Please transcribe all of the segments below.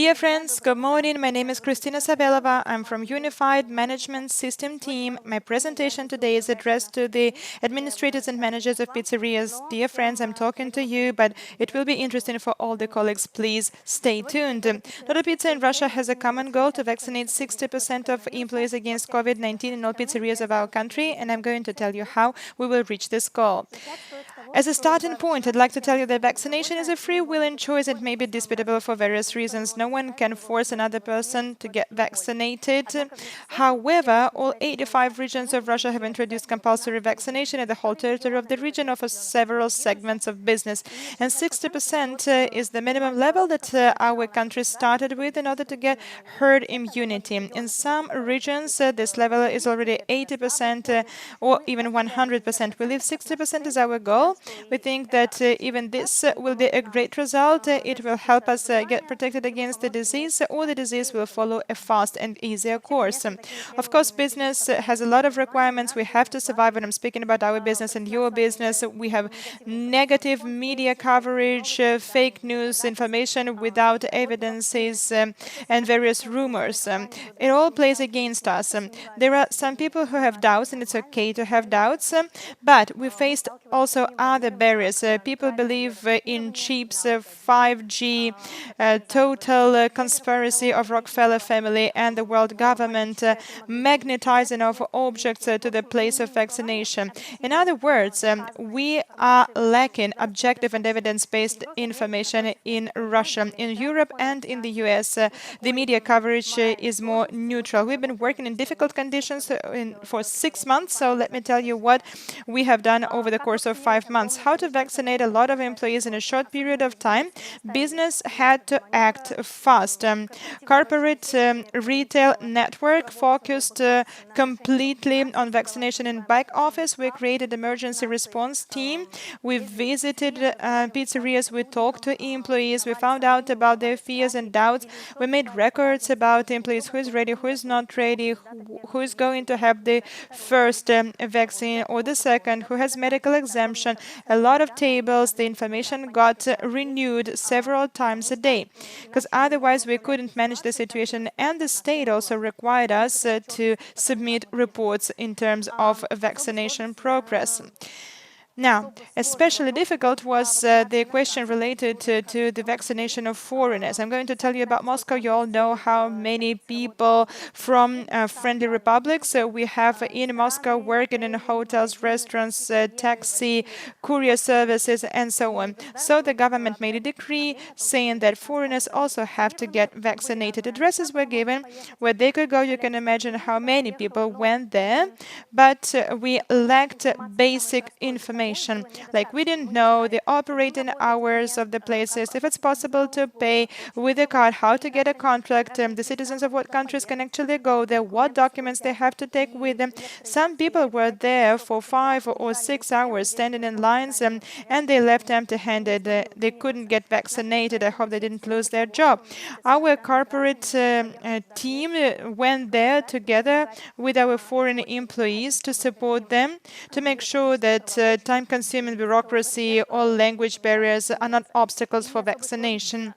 Dear friends, good morning. My name is Kristina Savelova. I'm from Unified Management System Team. My presentation today is addressed to the administrators and managers of pizzerias. Dear friends, I'm talking to you, but it will be interesting for all the colleagues. Please stay tuned. Dodo Pizza in Russia has a common goal to vaccinate 60% of employees against COVID-19 in all pizzerias of our country, and I'm going to tell you how we will reach this goal. As a starting point, I'd like to tell you that vaccination is a free-willing choice and may be disputable for various reasons. No one can force another person to get vaccinated. However, all 85 regions of Russia have introduced compulsory vaccination in the whole territory of the region or for several segments of business. And 60% is the minimum level that our country started with in order to get herd immunity. In some regions, this level is already 80% or even 100%. We believe 60% is our goal. We think that even this will be a great result. It will help us get protected against the disease, or the disease will follow a fast and easier course. Of course, business has a lot of requirements. We have to survive. When I'm speaking about our business and your business, we have negative media coverage, fake news, information without evidences, and various rumors. It all plays against us. There are some people who have doubts, and it's okay to have doubts, but we faced also other barriers. People believe in chips, 5G, total conspiracy of Rockefeller family and the world government, magnetizing of objects to the place of vaccination. In other words, we are lacking objective and evidence-based information in Russia. In Europe and in the US, the media coverage is more neutral. We've been working in difficult conditions for 6 months, so let me tell you what we have done over the course of 5 months. How to vaccinate a lot of employees in a short period of time. Business had to act fast. Corporate retail network focused completely on vaccination in back office. We created emergency response team. We visited pizzerias. We talked to employees. We found out about their fears and doubts. We made records about employees, who is ready, who is not ready, who is going to have the first vaccine or the second, who has medical exemption. A lot of tables. The information got renewed several times a day, because otherwise we couldn't manage the situation, and the state also required us to submit reports in terms of vaccination progress. Now, especially difficult was the question related to the vaccination of foreigners. I'm going to tell you about Moscow. You all know how many people from friendly republics we have in Moscow working in hotels, restaurants, taxi, courier services, and so on. So the government made a decree saying that foreigners also have to get vaccinated. Addresses were given where they could go. You can imagine how many people went there, but we lacked basic information. Like, we didn't know the operating hours of the places, if it's possible to pay with a card, how to get a contract, the citizens of what countries can actually go there, what documents they have to take with them. Some people were there for 5 or 6 hours standing in lines, and they left empty-handed. They couldn't get vaccinated. I hope they didn't lose their job. Our corporate team went there together with our foreign employees to support them, to make sure that time-consuming bureaucracy or language barriers are not obstacles for vaccination.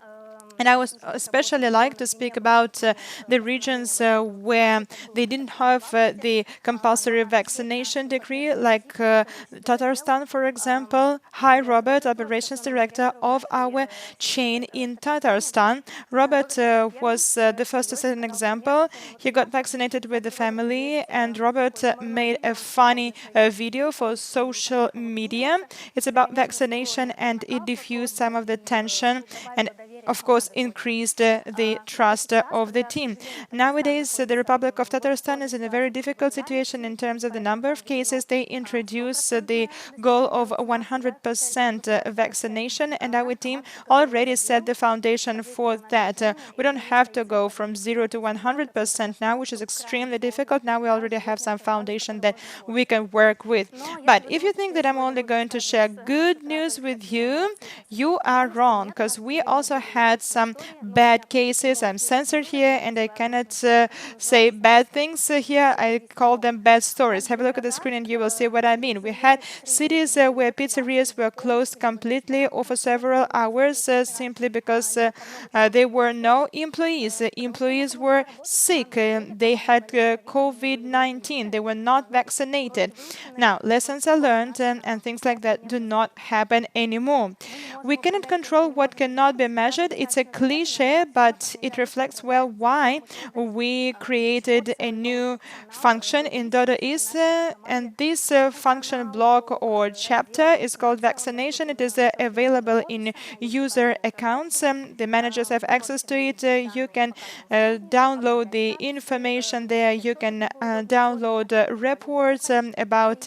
And I would especially like to speak about the regions where they didn't have the compulsory vaccination decree, like Tatarstan, for example. Hi, Robert, Operations Director of our chain in Tatarstan. Robert was the first to set an example. He got vaccinated with the family, and Robert made a funny video for social media. It's about vaccination, and it diffused some of the tension and, of course, increased the trust of the team. Nowadays, the Republic of Tatarstan is in a very difficult situation in terms of the number of cases. They introduced the goal of 100% vaccination, and our team already set the foundation for that. We don't have to go from 0 to 100% now, which is extremely difficult. Now we already have some foundation that we can work with. But if you think that I'm only going to share good news with you, you are wrong, because we also had some bad cases. I'm censored here, and I cannot say bad things here. I call them bad stories. Have a look at the screen, and you will see what I mean. We had cities where pizzerias were closed completely or for several hours simply because there were no employees. The employees were sick. They had COVID-19. They were not vaccinated. Now, lessons are learned, and things like that do not happen anymore. We cannot control what cannot be measured. It's a cliche, but it reflects well why we created a new function in Dodo is, and this function block or chapter is called vaccination. It is available in user accounts. The managers have access to it. You can download the information there. You can download reports about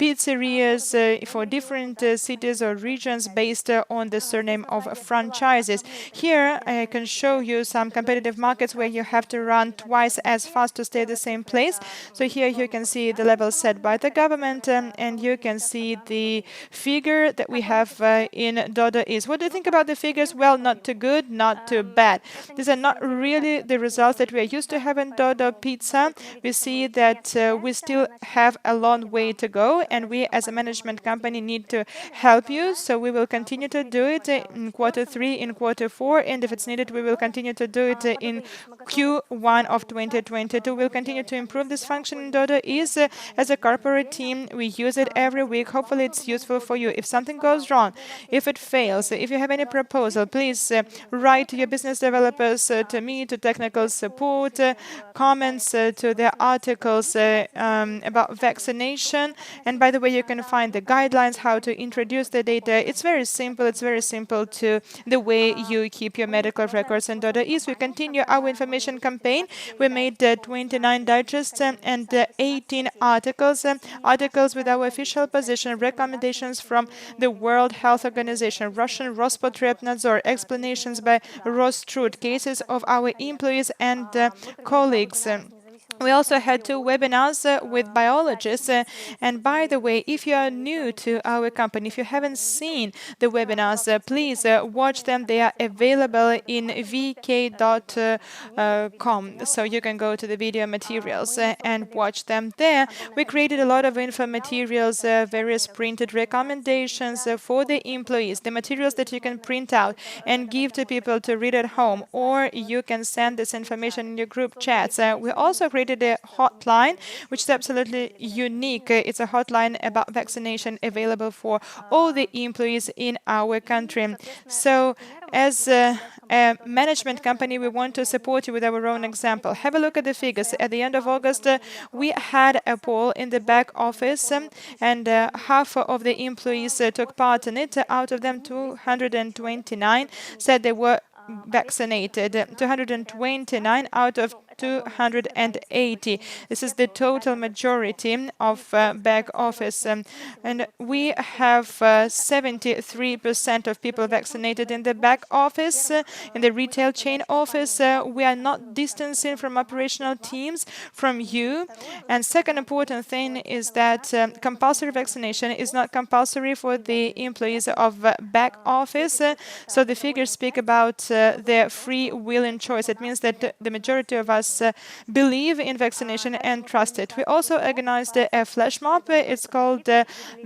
pizzerias for different cities or regions based on the surname of franchises. Here I can show you some competitive markets where you have to run twice as fast to stay at the same place. So here you can see the level set by the government, and you can see the figure that we have in Dodo is. What do you think about the figures? Well, not too good, not too bad. These are not really the results that we are used to have in Dodo Pizza. We see that we still have a long way to go, and we as a management company need to help you. So we will continue to do it in Q3, in Q4, and if it's needed, we will continue to do it in Q1 of 2022. We'll continue to improve this function in Dodo is as a corporate team. We use it every week. Hopefully it's useful for you. If something goes wrong, if it fails, if you have any proposal, please write to your business developers, to me, to technical support, comments to the articles about vaccination. And by the way, you can find the guidelines how to introduce the data. It's very simple. It's very simple to the way you keep your medical records in Dodo is. We continue our information campaign. We made 29 digests and 18 articles, articles with our official position, recommendations from the World Health Organization, Russian Rospotrebnadzor, explanations by Rostrud, cases of our employees and colleagues. We also had 2 webinars with biologists. And by the way, if you are new to our company, if you haven't seen the webinars, please watch them. They are available in vk.com. So you can go to the video materials and watch them there. We created a lot of info materials, various printed recommendations for the employees, the materials that you can print out and give to people to read at home, or you can send this information in your group chats. We also created a hotline, which is absolutely unique. It's a hotline about vaccination available for all the employees in our country. So as a management company, we want to support you with our own example. Have a look at the figures. At the end of August, we had a poll in the back office, and half of the employees took part in it. Out of them, 229 said they were vaccinated. 229 out of 280. This is the total majority of back office. And we have 73% of people vaccinated in the back office. In the retail chain office, we are not distancing from operational teams from you. And second important thing is that compulsory vaccination is not compulsory for the employees of back office. So the figures speak about their free will and choice. It means that the majority of us believe in vaccination and trust it. We also organized a flash mob. It's called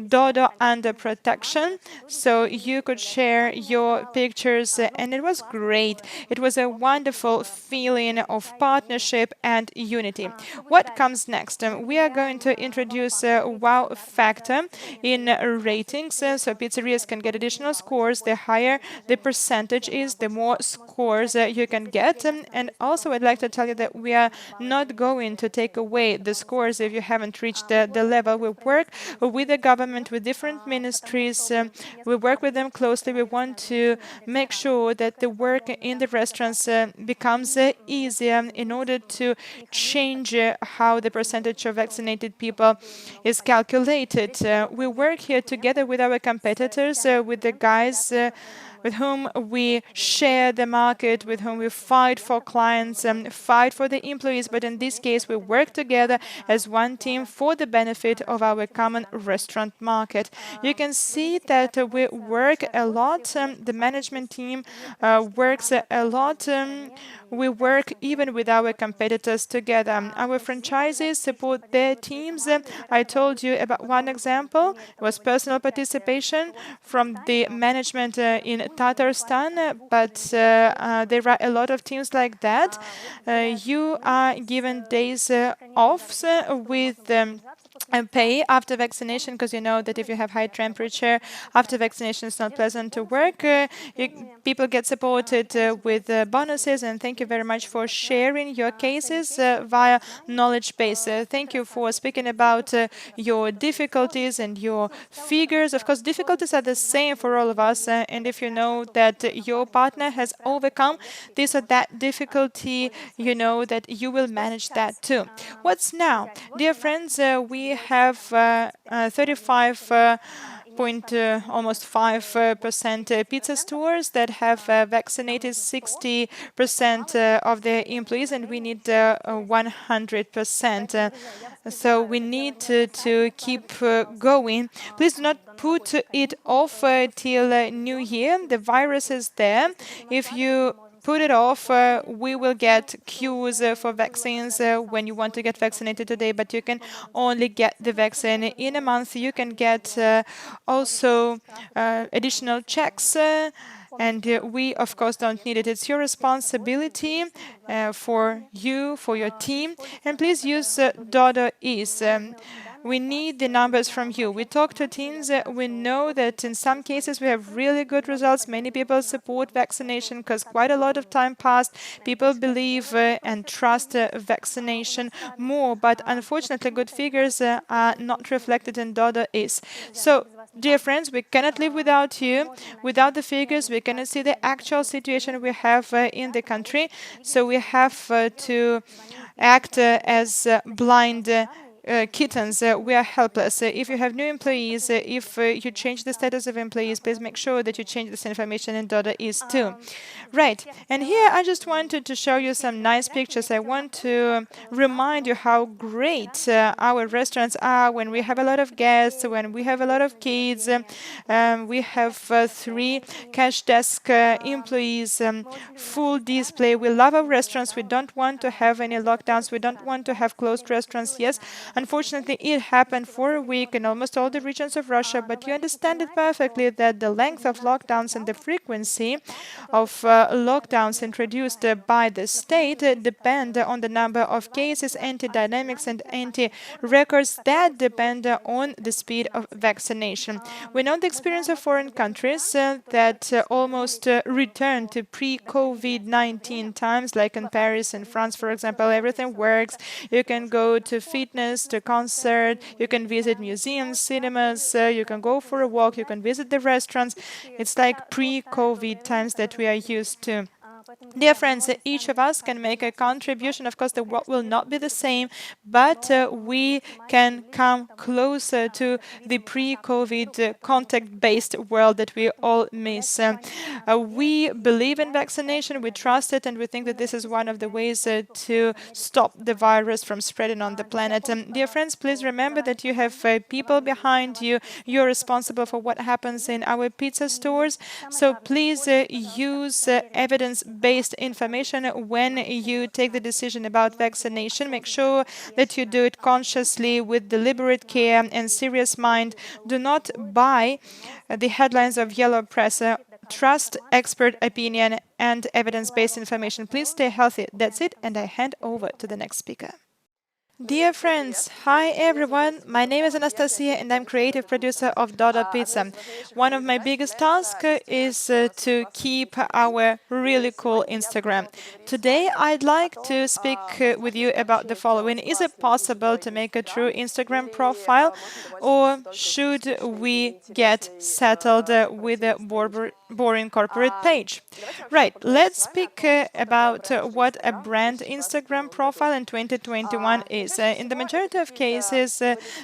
Dodo Under Protection. So you could share your pictures, and it was great. It was a wonderful feeling of partnership and unity. What comes next? We are going to introduce a wow factor in ratings. So pizzerias can get additional scores. The higher the percentage is, the more scores you can get. And also I'd like to tell you that we are not going to take away the scores if you haven't reached the level. We work with the government, with different ministries. We work with them closely. We want to make sure that the work in the restaurants becomes easier in order to change how the percentage of vaccinated people is calculated. We work here together with our competitors, with the guys with whom we share the market, with whom we fight for clients, fight for the employees, but in this case we work together as one team for the benefit of our common restaurant market. You can see that we work a lot, the management team works a lot. We work even with our competitors together. Our franchises support their teams. I told you about one example. It was personal participation from the management in Tatarstan, but there are a lot of teams like that. You are given days off with and pay after vaccination, because you know that if you have high temperature after vaccination it's not pleasant to work. People get supported with bonuses, and thank you very much for sharing your cases via knowledge base. Thank you for speaking about your difficulties and your figures. Of course, difficulties are the same for all of us, and if you know that your partner has overcome this or that difficulty, you know that you will manage that too. What's now? Dear friends, we have 35 point almost 5% pizza stores that have vaccinated 60% of their employees, and we need 100%. So we need to keep going. Please do not put it off till New Year. The virus is there. If you put it off, we will get queues for vaccines when you want to get vaccinated today, but you can only get the vaccine in a month. You can get also additional checks. And we, of course, don't need it. It's your responsibility for you, for your team. And please use Dodo Is. We need the numbers from you. We talk to teams. We know that in some cases we have really good results. Many people support vaccination because quite a lot of time passed. People believe and trust vaccination more. But unfortunately, good figures are not reflected in Dodo Is. So, dear friends, we cannot live without you. Without the figures, we cannot see the actual situation we have in the country. So we have to act as blind kittens. We are helpless. If you have new employees, if you change the status of employees, please make sure that you change this information in Dodo Is too. Right, and here I just wanted to show you some nice pictures. I want to remind you how great our restaurants are when we have a lot of guests, when we have a lot of kids. We have 3 cash desk employees, full display. We love our restaurants. We don't want to have any lockdowns. We don't want to have closed restaurants. Yes, unfortunately, it happened for a week in almost all the regions of Russia, but you understand it perfectly that the length of lockdowns and the frequency of lockdowns introduced by the state depend on the number of cases, anti-dynamics, and anti-records that depend on the speed of vaccination. We know the experience of foreign countries that almost returned to pre-COVID-19 times, like in Paris and France, for example. Everything works. You can go to fitness, to concert, you can visit museums, cinemas, you can go for a walk, you can visit the restaurants. It's like pre-COVID times that we are used to. Dear friends, each of us can make a contribution. Of course, the world will not be the same, but we can come closer to the pre-COVID contact-based world that we all miss. We believe in vaccination, we trust it, and we think that this is one of the ways to stop the virus from spreading on the planet. Dear friends, please remember that you have people behind you. You're responsible for what happens in our pizza stores. So please use evidence-based information when you take the decision about vaccination. Make sure that you do it consciously, with deliberate care and serious mind. Do not buy the headlines of yellow press. Trust expert opinion and evidence-based information. Please stay healthy. That's it, and I hand over to the next speaker. Dear friends, hi everyone, my name is Anastasia and I'm creative producer of Dodo Pizza. One of my biggest tasks is to keep our really cool Instagram. Today I'd like to speak with you about the following. Is it possible to make a true Instagram profile, or should we get settled with a boring corporate page? Right, let's speak about what a brand Instagram profile in 2021 is. case. In the majority of cases,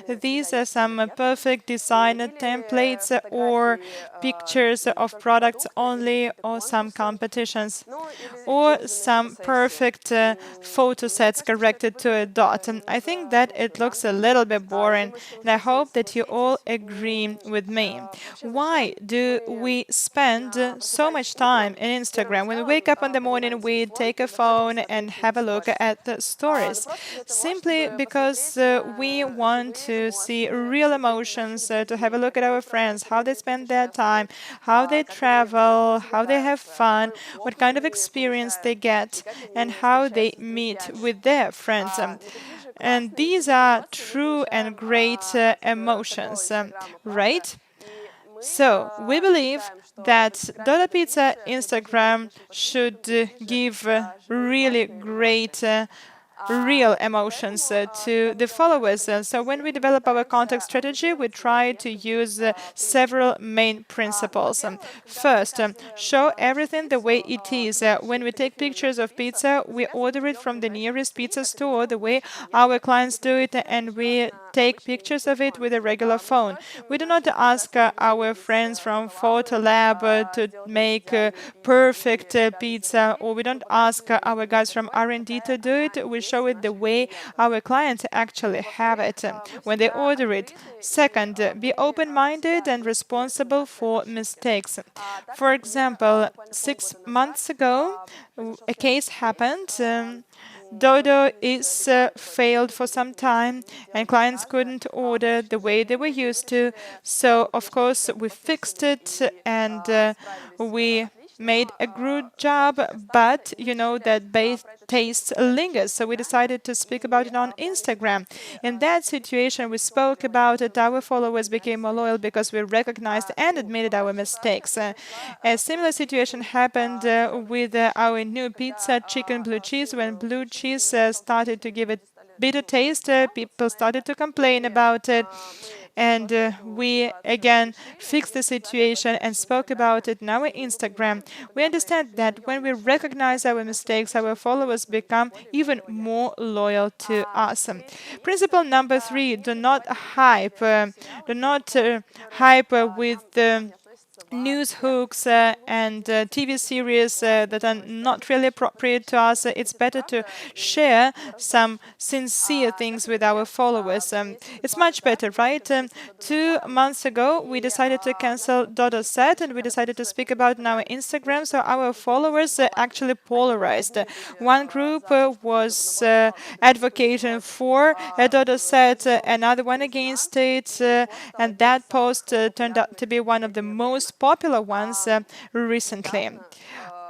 these are some perfect design templates or pictures of products only, or some competitions, or some perfect photo sets corrected to a dot. And I think that it looks a little bit boring, and I hope that you all agree with me. Why do we spend so much time in Instagram? When we wake up in the morning, we take a phone and have a look at the stories, simply because we want to see real emotions, to have a look at our friends, how they spend their time, how they travel, how they have fun, what kind of experience they get, and how they meet with their friends. And these are true and great emotions, right? So we believe that Dodo Pizza Instagram should give really great real emotions to the followers. So when we develop our content strategy, we try to use several main principles. First, show everything the way it is. When we take pictures of pizza, we order it from the nearest pizza store the way our clients do it, and we take pictures of it with a regular phone. We do not ask our friends from Photo Lab to make perfect pizza, or we don't ask our guys from R&D to do it. We show it the way our clients actually have it when they order it. Second, be open-minded and responsible for mistakes. For example, 6 months ago, a case happened. Dodo is failed for some time, and clients couldn't order the way they were used to. So, of course, we fixed it, and we made a good job, but you know that bad taste lingers, so we decided to speak about it on Instagram. In that situation, we spoke about it. Our followers became more loyal because we recognized and admitted our mistakes. A similar situation happened with our new pizza, chicken blue cheese. When blue cheese started to give it bitter taste, people started to complain about it. And we again fixed the situation and spoke about it on our Instagram. We understand that when we recognize our mistakes, our followers become even more loyal to us. Principle number 3: do not hype. With news hooks and TV series that are not really appropriate to us. It's better to share some sincere things with our followers. It's much better, right? 2 months ago, we decided to cancel Dodo Set, and we decided to speak about it on our Instagram, so our followers actually polarized. One group was advocating for a Dodo Set, another one against it, and that post turned out to be one of the most popular ones recently.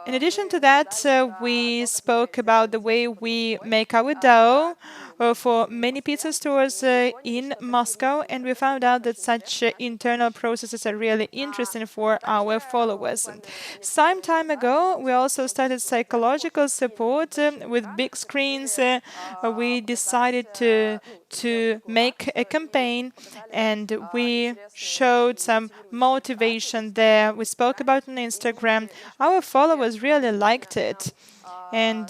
In addition to that, we spoke about the way we make our dough for many pizza stores in Moscow, and we found out that such internal processes are really interesting for our followers. Some time ago, we also started psychological support with big screens. We decided to make a campaign, and we showed some motivation there. We spoke about it on Instagram. Our followers really liked it, and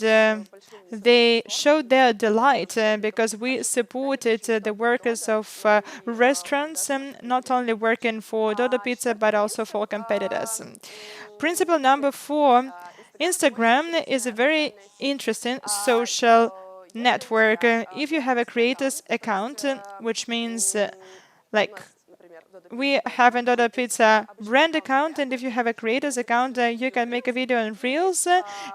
they showed their delight because we supported the workers of restaurants, not only working for Dodo Pizza but also for competitors. Principle number 4: Instagram is a very interesting social network. If you have a creators account, which means like we have a Dodo Pizza brand account, and if you have a creators account, you can make a video in Reels,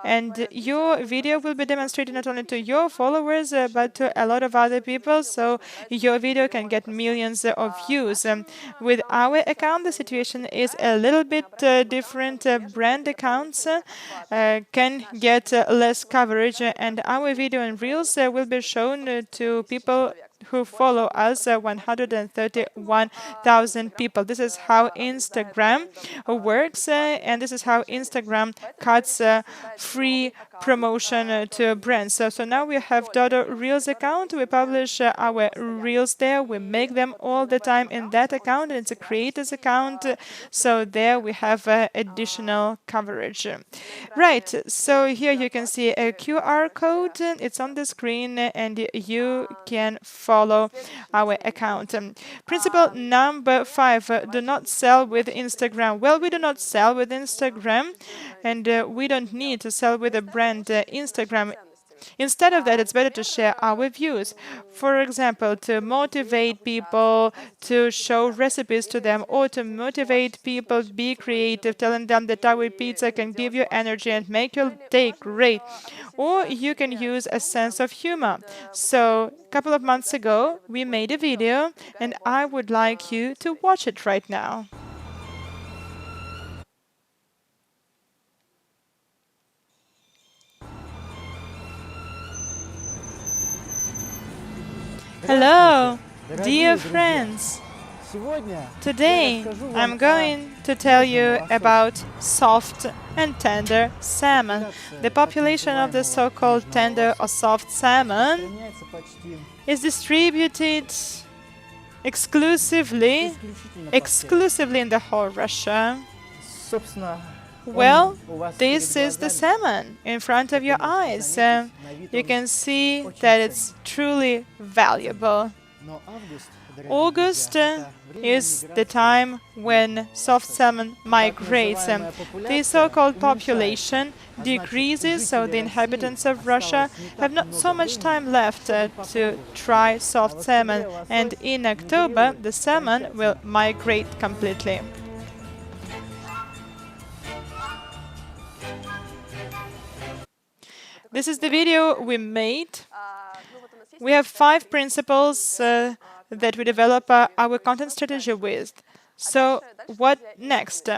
and your video will be demonstrated not only to your followers, but to a lot of other people, so your video can get millions of views. With our account, the situation is a little bit different. Brand accounts can get less coverage, and our video in Reels will be shown to people who follow us, 131,000 people. This is how Instagram works, and this is how Instagram cuts free promotion to brands. So now we have Dodo Reels account. We publish our Reels there. We make them all the time in that account. It's a creators account. So there we have additional coverage. Right. So here you can see a QR code. It's on the screen, and you can follow our account. Principle number 5, do not sell with Instagram. Well, we do not sell with Instagram, and we don't need to sell with a brand Instagram. Instead of that, it's better to share our views. For example, to motivate people, to show recipes to them, or to motivate people, be creative, telling them that our pizza can give you energy and make your day great. Or you can use a sense of humor. So, a couple of months ago, we made a video, and I would like you to watch it right now. Hello, dear friends. Today I'm going to tell you about soft and tender salmon. The population of the so-called tender or soft salmon is distributed exclusively in the whole Russia. Well, this is the salmon in front of your eyes. You can see that it's truly valuable. August is the time when soft salmon migrates. The so-called population decreases, so the inhabitants of Russia have not so much time left to try soft salmon, and in October the salmon will migrate completely. This is the video we made. We have 5 principles that we develop our content strategy with. So what next?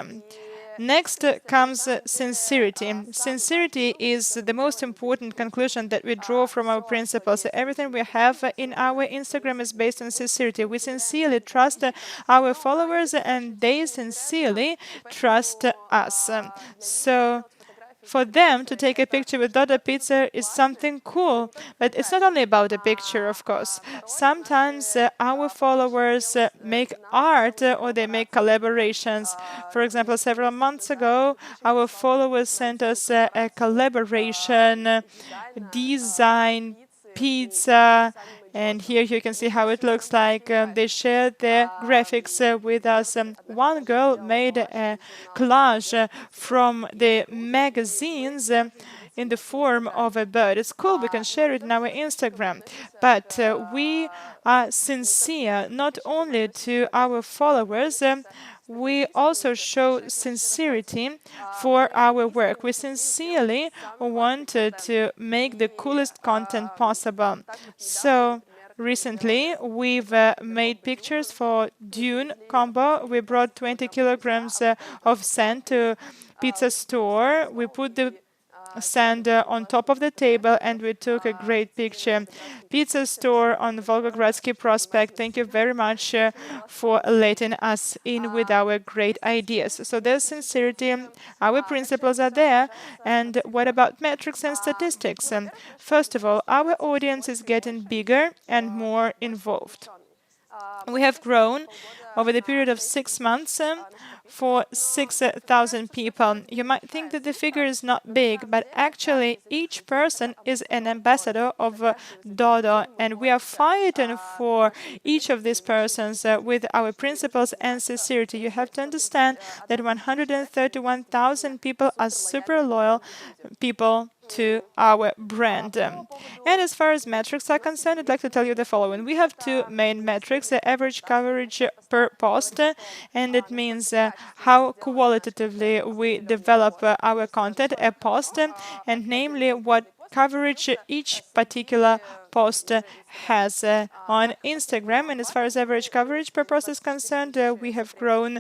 Next comes sincerity. Sincerity is the most important conclusion that we draw from our principles. Everything we have in our Instagram is based on sincerity. We sincerely trust our followers, and they sincerely trust us. So for them to take a picture with Dodo Pizza is something cool, but it's not only about a picture, of course. Sometimes our followers make art or they make collaborations. For example, several months ago, our followers sent us a collaboration design pizza, and here you can see how it looks like. They shared their graphics with us. One girl made a collage from the magazines in the form of a bird. It's cool, we can share it on our Instagram. But we are sincere not only to our followers, we also show sincerity for our work. We sincerely wanted to make the coolest content possible. So recently, we've made pictures for Dune combo. We brought 20 kilograms of sand to pizza store. We put the sand on top of the table, and we took a great picture. Pizza store on Volgogradsky Prospect, thank you very much for letting us in with our great ideas. So there's sincerity, our principles are there. And what about metrics and statistics? First of all, our audience is getting bigger and more involved. We have grown over the period of 6 months for 6,000 people. You might think that the figure is not big, but actually each person is an ambassador of Dodo, and we are fighting for each of these persons with our principles and sincerity. You have to understand that 131,000 people are super loyal people to our brand. And as far as metrics are concerned, I'd like to tell you the following. We have 2 main metrics, the average coverage per post, and it means how qualitatively we develop our content, a post, and namely what coverage each particular post has on Instagram. And as far as average coverage per post is concerned, we have grown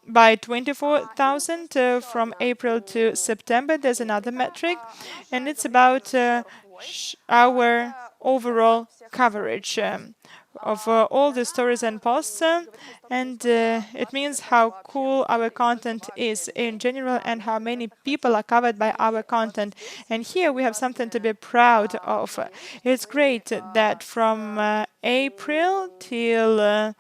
by 24,000 from April to September. There's another metric, and it's about our overall coverage. of all the stories and posts, and it means how cool our content is in general and how many people are covered by our content. And here we have something to be proud of. It's great that from April till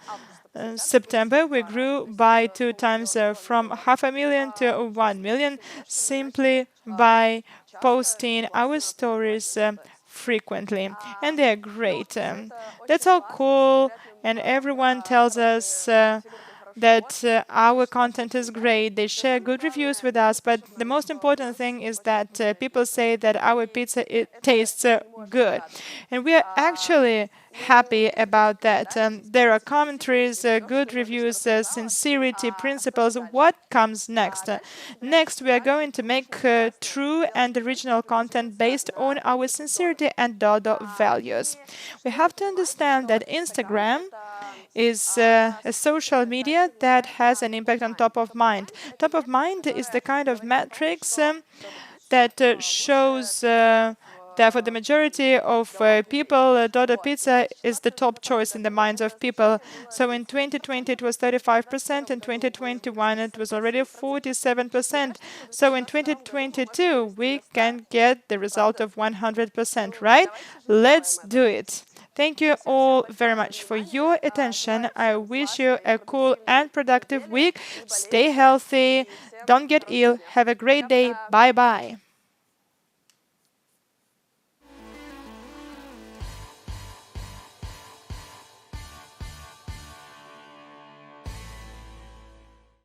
September, we grew by 2 times, from 500,000 to 1 million, simply by posting our stories frequently. And they are great. That's all cool, and everyone tells us that our content is great. They share good reviews with us, but the most important thing is that people say that our pizza tastes good. And we are actually happy about that. There are commentaries, good reviews, sincerity, principles. What comes next? Next, we are going to make true and original content based on our sincerity and Dodo values. We have to understand that Instagram is a social media that has an impact on top of mind. Top of mind is the kind of metrics that shows that for the majority of people, Dodo Pizza is the top choice in the minds of people. So in 2020 it was 35%, in 2021 it was already 47%. So in 2022 we can get the result of 100%, right? Let's do it. Thank you all very much for your attention. I wish you a cool and productive week. Stay healthy. Don't get ill. Have a great day. Bye-bye.